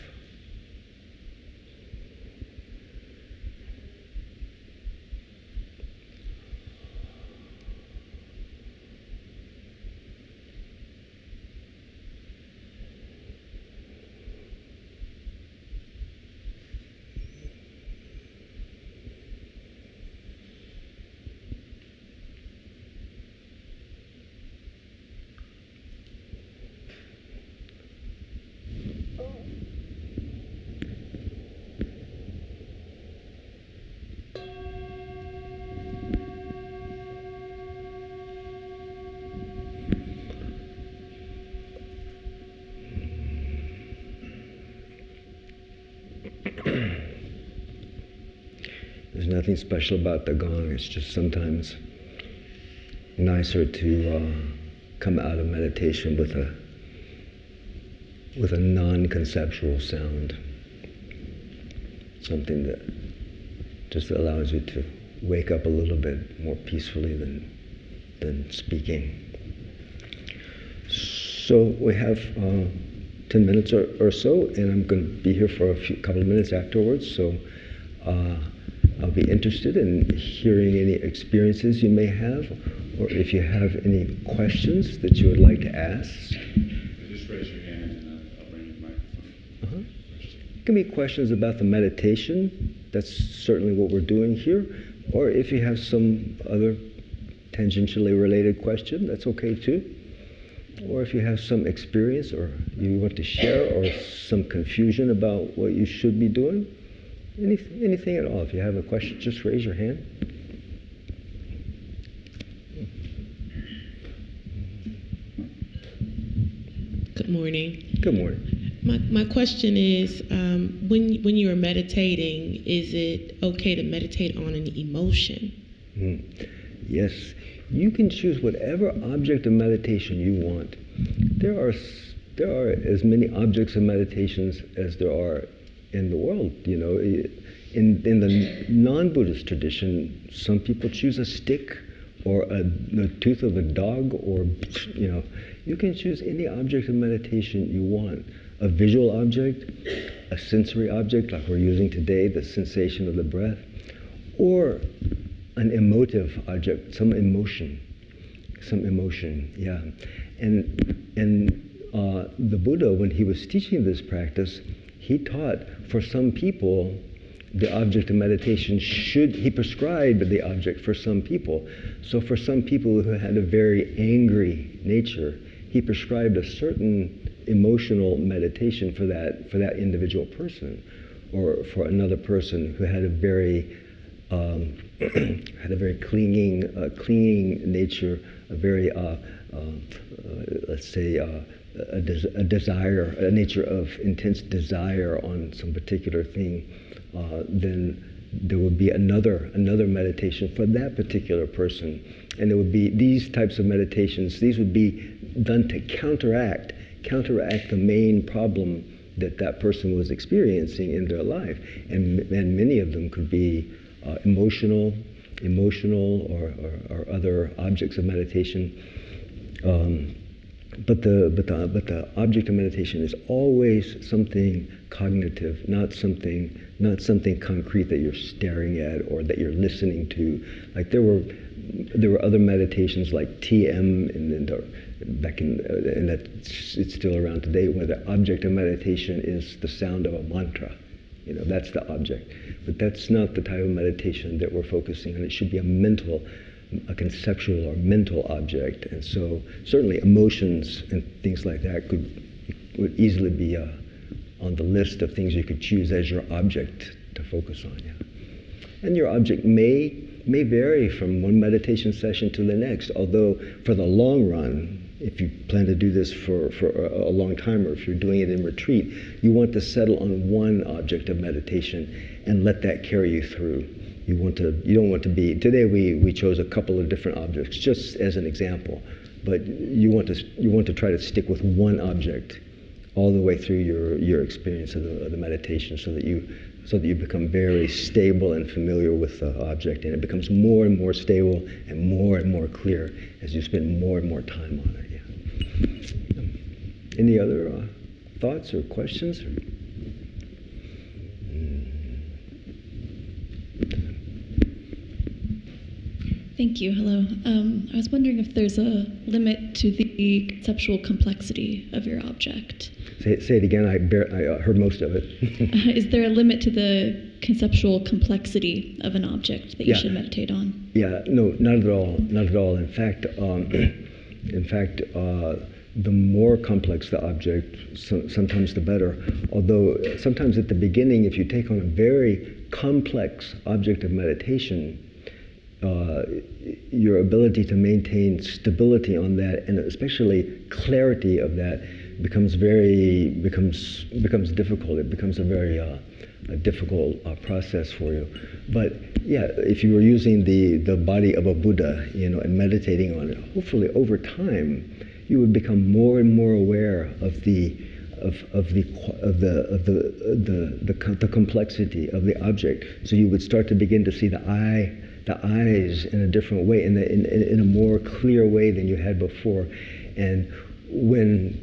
There's nothing special about the gong. It's just sometimes nicer to come out of meditation with a non-conceptual sound, something that just allows you to wake up a little bit more peacefully than speaking. So we have 10 minutes or so, and I'm going to be here for a couple of minutes afterwards. So I'll be interested in hearing any experiences you may have, or if you have any questions that you would like to ask. Just raise your hand and I'll bring you the microphone. It can be questions about the meditation. That's certainly what we're doing here. Or if you have some other tangentially related question, that's okay too. Or if you have some experience or you want to share, or some confusion about what you should be doing, anything at all. If you have a question, just raise your hand. Good morning. Good morning. My question is, when you are meditating, is it okay to meditate on an emotion? Yes. You can choose whatever object of meditation you want. there are as many objects of meditations as there are in the world. You know, in the non-Buddhist tradition, some people choose a stick or the tooth of a dog, or you can choose any object of meditation you want. A visual object, a sensory object like we're using today, the sensation of the breath, or an emotive object, some emotion, yeah. And the Buddha, when he was teaching this practice, he taught for some people the object of meditation he prescribed the object for some people. So for some people who had a very angry nature, he prescribed a certain emotional meditation for that individual person. Or for another person who had a very clinging nature, a very let's say a desire, a nature of intense desire on some particular thing, then there would be another meditation for that particular person. And it would be these types of meditations, these would be done to counteract the main problem that person was experiencing in their life. And many of them could be emotional or other objects of meditation. But the object of meditation is always something cognitive, not something concrete that you're staring at or that you're listening to. Like there were other meditations like TM and that it's still around today, where the object of meditation is the sound of a mantra. You know, that's the object. But that's not the type of meditation that we're focusing on. It should be a conceptual or mental object. And so certainly emotions and things like that would easily be on the list of things you could choose as your object to focus on. Yeah. And your object may vary from one meditation session to the next, although for the long run, if you plan to do this for a long time, or if you're doing it in retreat, you want to settle on one object of meditation and let that carry you through. You don't want to be, today we chose a couple of different objects just as an example, but you want to try to stick with one object all the way through your experience of the meditation, so that you become very stable and familiar with the object, and it becomes more and more stable and more clear as you spend more and more time on it. Yeah. Any other thoughts or questions? Thank you. Hello. I was wondering if there's a limit to the conceptual complexity of your object. Say it again. I heard most of it. Is there a limit to the conceptual complexity of an object that you should meditate on? Yeah. No, not at all. Not at all. In fact, the more complex the object, sometimes the better. Although sometimes at the beginning, if you take on a very complex object of meditation, your ability to maintain stability on that, and especially clarity of that, becomes difficult. It becomes a very difficult process for you. But yeah, if you were using the body of a Buddha, and meditating on it, hopefully over time you would become more and more aware of the complexity of the object. So you would start to begin to see the eyes in a different way, in a more clear way than you had before. And when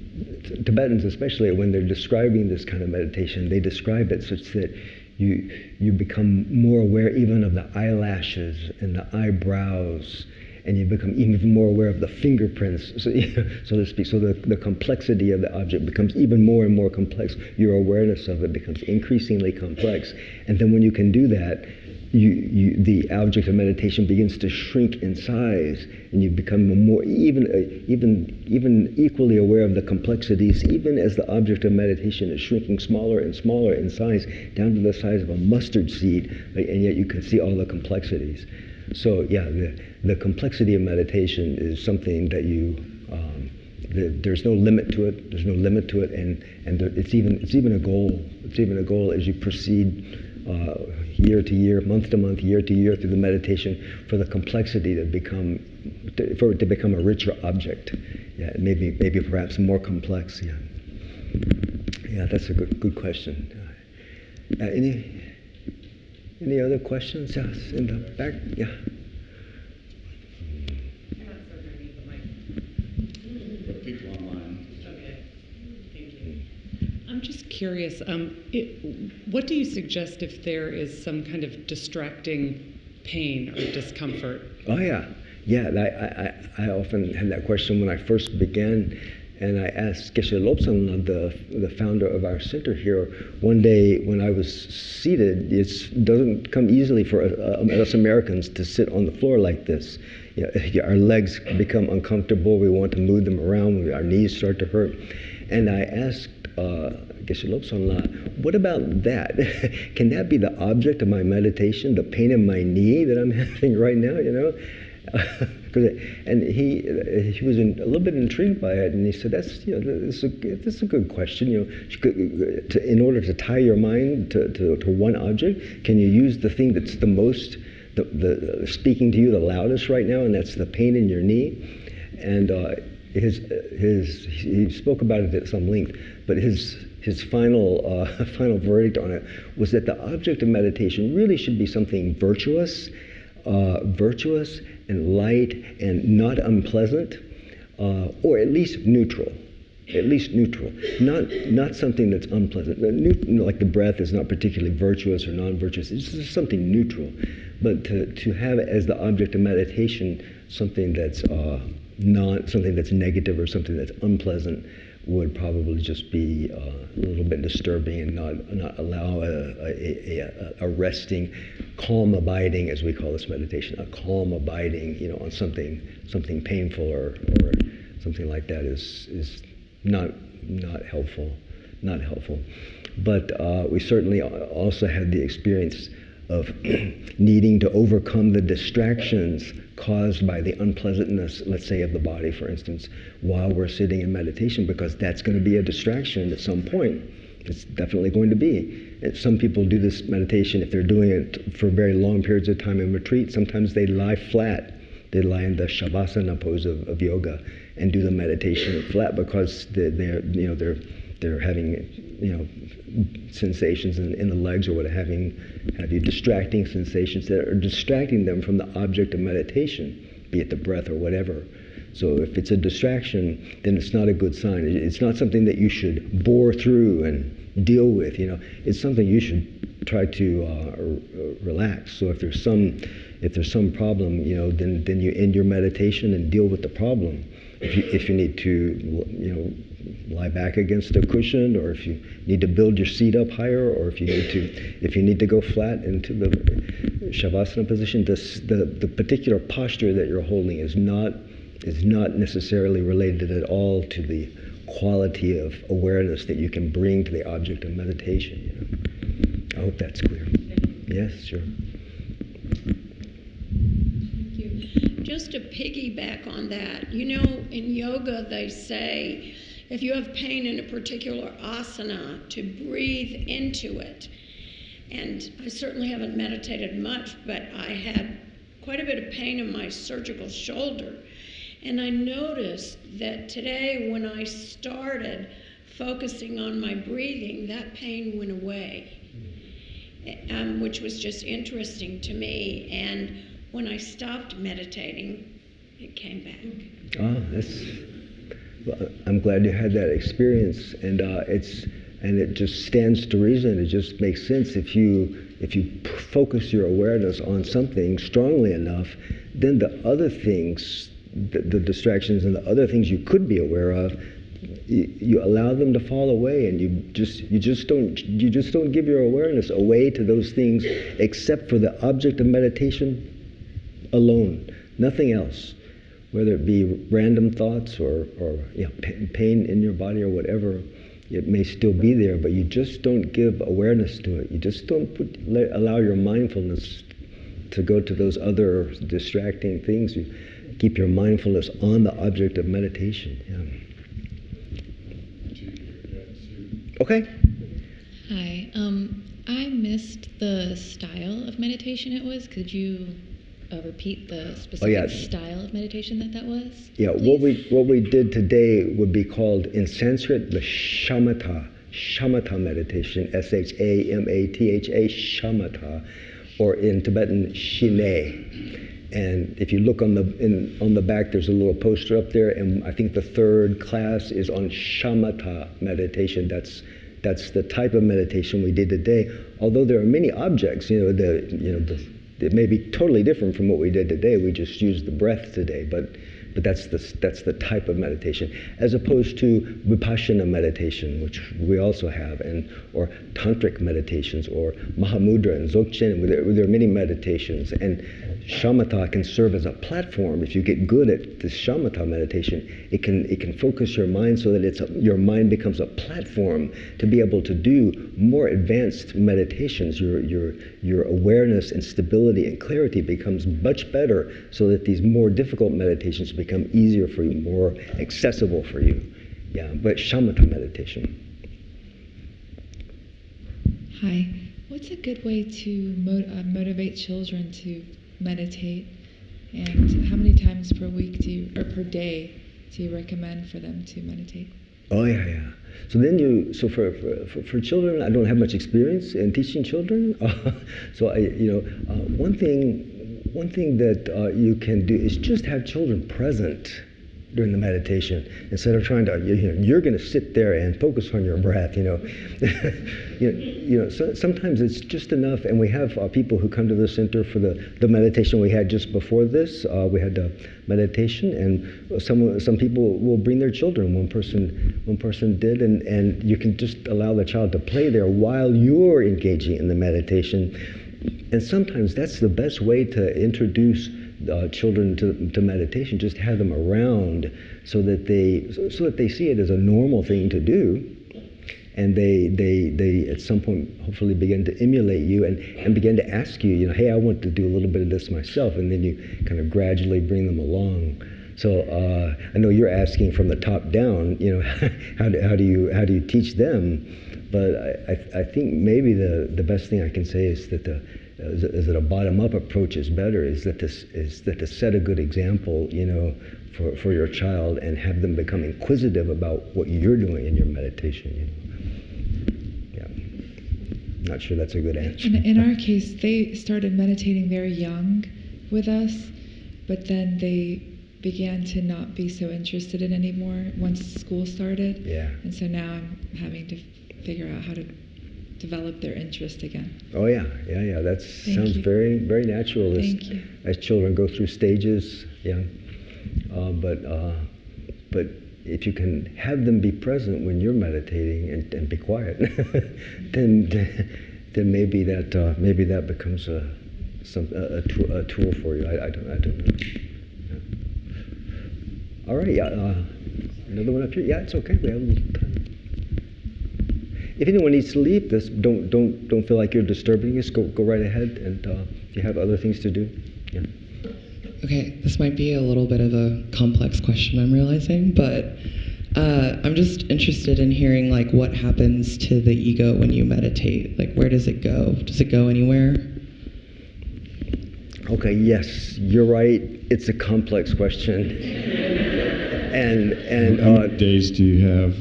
Tibetans, especially when they're describing this kind of meditation, they describe it such that you become more aware even of the eyelashes and the eyebrows, and you become even more aware of the fingerprints, so to speak. So the complexity of the object becomes even more and more complex. Your awareness of it becomes increasingly complex. And then when you can do that, the object of meditation begins to shrink in size, and you become more even equally aware of the complexities, even as the object of meditation is shrinking smaller and smaller in size, down to the size of a mustard seed, and yet you can see all the complexities. So yeah, the complexity of meditation is something that there's no limit to it. There's no limit to it, and it's even a goal. It's even a goal as you proceed year to year, month to month, year to year through the meditation for the complexity to become, for it to become a richer object. Yeah, maybe perhaps more complex. Yeah, yeah, that's a good question. Any other questions? Yes, in the back. Yeah. People online. Okay, thank you. I'm just curious, what do you suggest if there is some kind of distracting pain or discomfort? Oh yeah, yeah. I often had that question when I first began, and I asked Geshe Lobsang, the founder of our center here, one day when I was seated. It doesn't come easily for us Americans to sit on the floor like this. Our legs become uncomfortable. We want to move them around. Our knees start to hurt. And I asked Geshe Lobsang, what about that? Can that be the object of my meditation, the pain in my knee that I'm having right now, and he was a little bit intrigued by it, and he said, "That's this is a good question. In order to tie your mind to one object, can you use the thing that's the most, the speaking to you the loudest right now, and that's the pain in your knee?" And he spoke about it at some length, but his final verdict on it was that the object of meditation really should be something virtuous and light and not unpleasant, or at least neutral. Not something that's unpleasant. Like the breath is not particularly virtuous or non-virtuous. It's just something neutral. But to have as the object of meditation something that's not something that's negative or something that's unpleasant would probably just be a little bit disturbing and not allow a resting, calm abiding, as we call this meditation, a calm abiding, on something painful or something like that is not helpful. But we certainly also had the experience of needing to overcome the distractions caused by the unpleasantness, let's say, of the body, for instance, while we're sitting in meditation, because that's going to be a distraction at some point. It's definitely going to be. And some people do this meditation, if they're doing it for very long periods of time in retreat, sometimes they lie flat. They lie in the Shavasana pose of yoga and do the meditation flat because they're having sensations in the legs or what have you, distracting sensations that are distracting them from the object of meditation, be it the breath or whatever. So if it's a distraction, then it's not a good sign. It's not something that you should bore through and deal with. It's something you should try to relax. So if there's some problem, then you end your meditation and deal with the problem. If you need to, lie back against a cushion, or if you need to build your seat up higher, or if you need to go flat into the Shavasana position, the particular posture that you're holding is not necessarily related at all to the quality of awareness that you can bring to the object of meditation. I hope that's clear. Yes, sure. Thank you. Just to piggyback on that, in yoga they say if you have pain in a particular asana, to breathe into it. And I certainly haven't meditated much, but I had quite a bit of pain in my cervical shoulder. And I noticed that today when I started focusing on my breathing, that pain went away, which was just interesting to me. And when I stopped meditating, it came back. I'm glad you had that experience, and it just stands to reason. It just makes sense if you focus your awareness on something strongly enough, then the other things, the distractions and the other things you could be aware of, you allow them to fall away, and you just don't give your awareness away to those things except for the object of meditation alone, nothing else. Whether it be random thoughts or pain in your body or whatever, it may still be there, but you just don't give awareness to it. You just don't allow your mindfulness to go to those other distracting things. You keep your mindfulness on the object of meditation. Yeah. Okay. Hi. I missed the style of meditation it was. Could you repeat the specific style of meditation that was? Yeah, what we did today would be called in Sanskrit the Shamatha meditation, Shamatha, Shamatha, or in Tibetan Shine. And if you look on the back, there's a little poster up there, and I think the third class is on Shamatha meditation. That's the type of meditation we did today. Although there are many objects, it may be totally different from what we did today. We just used the breath today, but that's the type of meditation, as opposed to vipassana meditation, which we also have, or tantric meditations, or mahamudra and dzogchen. There are many meditations, and shamatha can serve as a platform. If you get good at this shamatha meditation, it can focus your mind so that your mind becomes a platform to be able to do more advanced meditations. Your awareness and stability and clarity becomes much better, so that these more difficult meditations become easier for you, more accessible for you. Yeah, but shamatha meditation. Hi. What's a good way to motivate children to meditate, and how many times per week or per day do you recommend for them to meditate? Oh yeah. So for children, I don't have much experience in teaching children. So one thing that you can do is just have children present during the meditation, instead of trying to, you're going to sit there and focus on your breath. So sometimes it's just enough, and we have people who come to the center for the meditation we had just before this. We had the meditation, and some people will bring their children. One person did, and you can just allow the child to play there while you're engaging in the meditation. And sometimes that's the best way to introduce children to meditation. Just have them around so that they see it as a normal thing to do, and they at some point hopefully begin to emulate you and begin to ask you, hey, I want to do a little bit of this myself, and then you kind of gradually bring them along. So I know you're asking from the top down, how do you teach them? But I think maybe the best thing I can say is that a bottom-up approach is better. Is that to set a good example, for your child, and have them become inquisitive about what you're doing in your meditation. Yeah. Not sure that's a good answer. In our case, they started meditating very young with us, but then they began to not be so interested in anymore once school started. Yeah. And so now I'm having to figure out how to develop their interest again. Oh yeah. That sounds very, very natural. As children go through stages, yeah. But if you can have them be present when you're meditating and be quiet, then maybe that becomes a tool for you. I don't know. Yeah. All right. Another one up here. Yeah, it's okay. We have a little time. If anyone needs to leave, don't feel like you're disturbing us. Go right ahead, and if you have other things to do. Yeah. Okay, this might be a little bit of a complex question, I'm realizing, but I'm just interested in hearing what happens to the ego when you meditate. Where does it go? Does it go anywhere? Okay, yes, you're right. It's a complex question. And how many days do you have?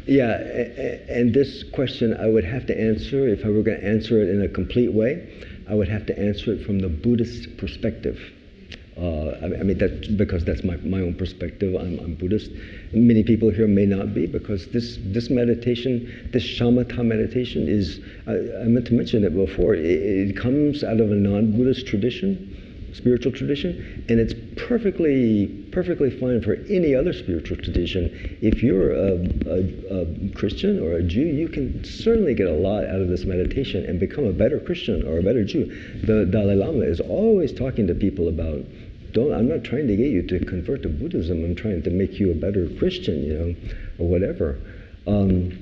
Yeah, and this question I would have to answer, if I were going to answer it in a complete way, I would have to answer it from the Buddhist perspective. That's because that's my own perspective. I'm Buddhist. Many people here may not be, because this meditation, this shamatha meditation, is, I meant to mention it before, it comes out of a non-Buddhist tradition, spiritual tradition, and it's perfectly fine for any other spiritual tradition. If you're a Christian or a Jew, you can certainly get a lot out of this meditation and become a better Christian or a better Jew. The Dalai Lama is always talking to people about, I'm not trying to get you to convert to Buddhism, I'm trying to make you a better Christian, or whatever. In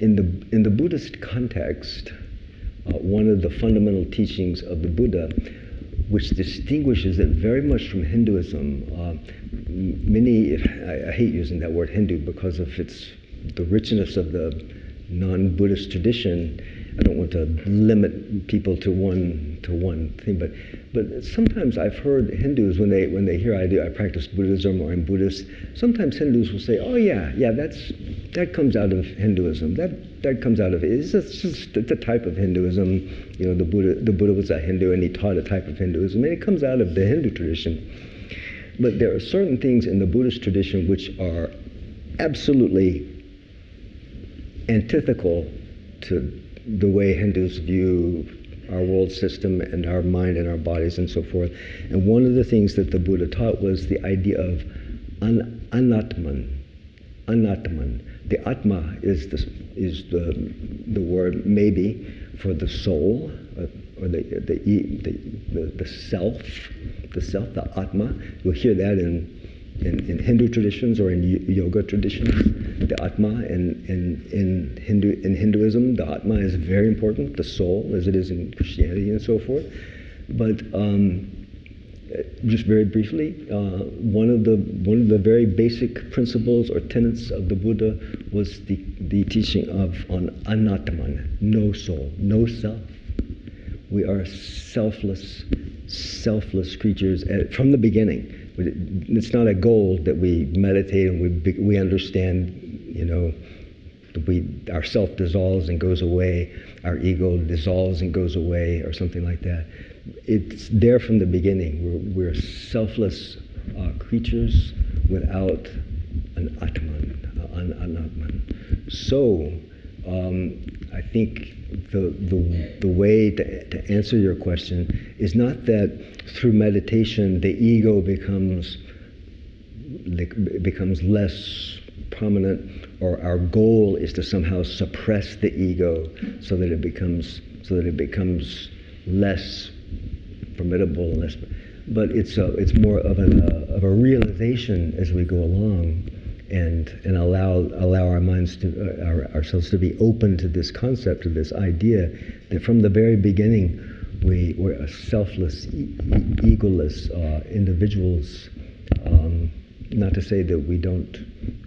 the Buddhist context, one of the fundamental teachings of the Buddha, which distinguishes it very much from Hinduism. I hate using that word Hindu because of its the richness of the non-Buddhist tradition. I don't want to limit people to one thing, but sometimes I've heard Hindus when they hear I practice Buddhism or I'm Buddhist. Sometimes Hindus will say, "Oh yeah, that comes out of Hinduism. That comes out of it. It's just a type of Hinduism. You know, the Buddha was a Hindu and he taught a type of Hinduism, and it comes out of the Hindu tradition." But there are certain things in the Buddhist tradition which are absolutely antithetical to the way Hindus view our world system and our mind and our bodies and so forth. And one of the things that the Buddha taught was the idea of anatman. Anatman. The atma is the word maybe for the soul, or the self, the atma. You'll hear that in Hindu traditions or in yoga traditions. The atma in Hinduism, the atma is very important, the soul, as it is in Christianity and so forth. But just very briefly, one of the very basic principles or tenets of the Buddha was the teaching on anatman, no soul, no self. We are selfless creatures from the beginning. It's not a goal that we meditate and we understand, you know, our self dissolves and goes away, our ego dissolves and goes away, or something like that. It's there from the beginning. We're selfless creatures without an atman, an atman. So I think the way to answer your question is not that through meditation the ego becomes less prominent, or our goal is to somehow suppress the ego so that it becomes less formidable and less. But it's more of a realization as we go along, and allow our minds to ourselves to be open to this concept, to this idea that from the very beginning we're a selfless, egoless individuals. Not to say that we don't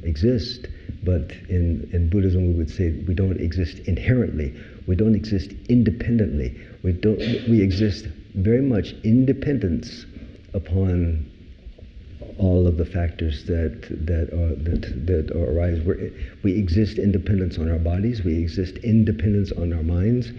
exist, but in Buddhism we would say we don't exist inherently. We don't exist independently. We exist very much independence upon all of the factors that arise. We exist independence on our bodies. We exist independence on our minds.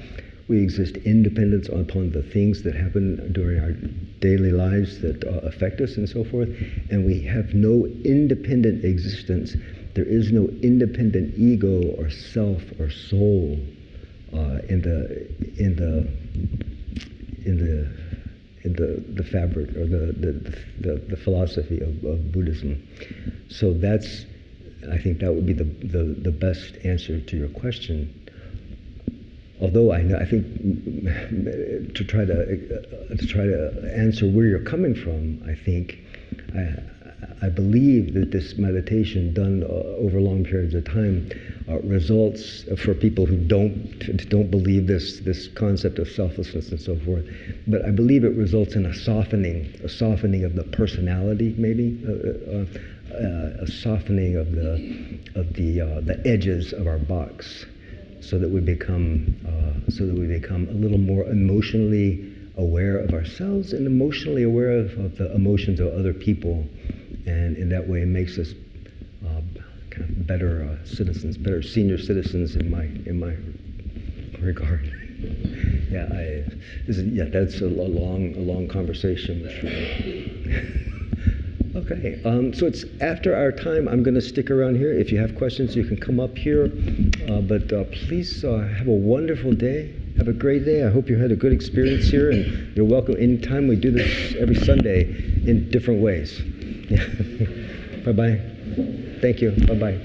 We exist independence upon the things that happen during our daily lives that affect us and so forth. And we have no independent existence. There is no independent ego or self or soul in the fabric or the philosophy of Buddhism. So I think that would be the best answer to your question. Although I think to try to answer where you're coming from, I believe that this meditation done over long periods of time results, for people who don't believe this concept of selflessness and so forth, but I believe it results in a softening of the personality, maybe a softening of the edges of our box, so that we become a little more emotionally aware of ourselves and emotionally aware of the emotions of other people, and in that way it makes us kind of better citizens, better senior citizens in my regard. That's a long conversation. Okay, so it's after our time. I'm going to stick around here. If you have questions, you can come up here. But please have a wonderful day. Have a great day. I hope you had a good experience here, and you're welcome anytime. We do this every Sunday in different ways. Bye-bye. Thank you. Bye-bye.